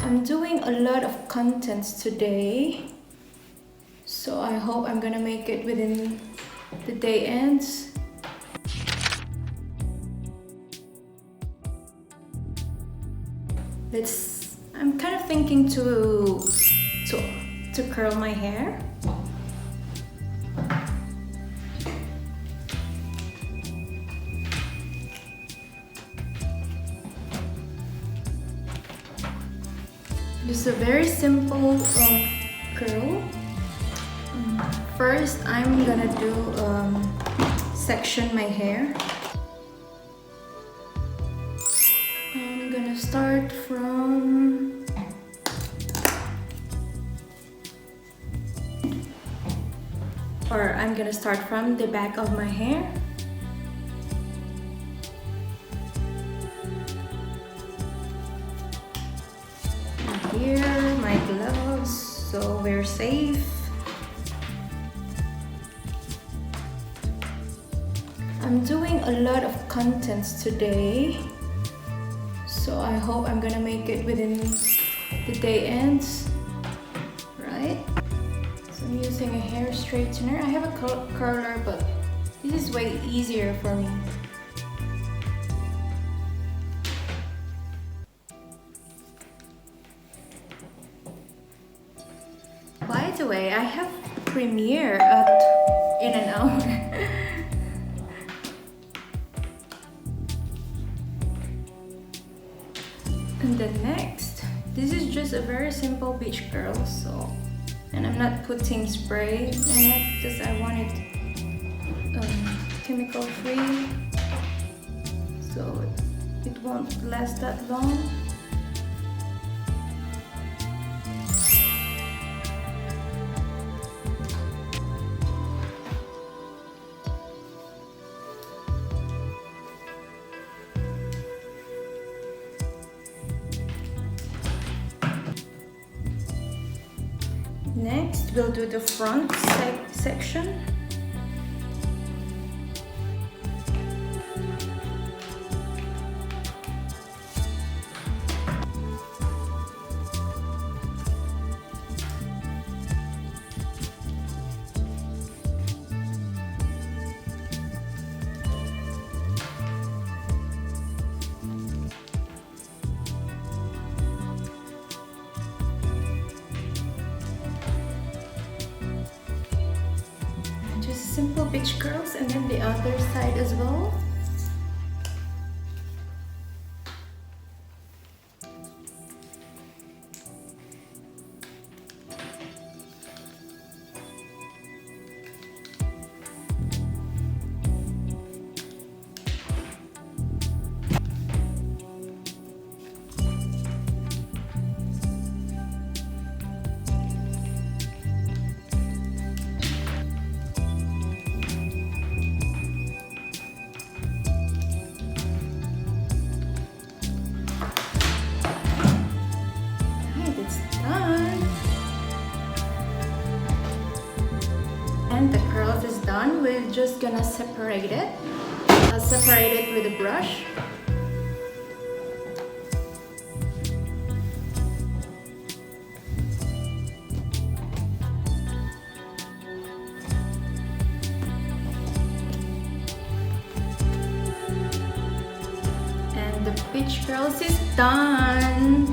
I'm doing a lot of contents today, so I hope I'm gonna make it within the day ends. I'm kind of thinking to curl my hair. Just a very simple curl. First, I'm gonna do section my hair. I'm gonna start from the back of my hair. Here, my gloves, so we're safe. I'm doing a lot of contents today, so I hope I'm gonna make it within the day ends, right? So I'm using a hair straightener. I have a curler, but this is way easier for me. By the way, I have premiere in an hour. And then next, this is just a very simple beach curl, and I'm not putting spray in it because I want it chemical free, so it won't last that long. Next, we'll do the front section. Simple beach curls, and then the other side as well. And the curls is done. We're just gonna separate it. I'll separate it with a brush. And the beach curls is done.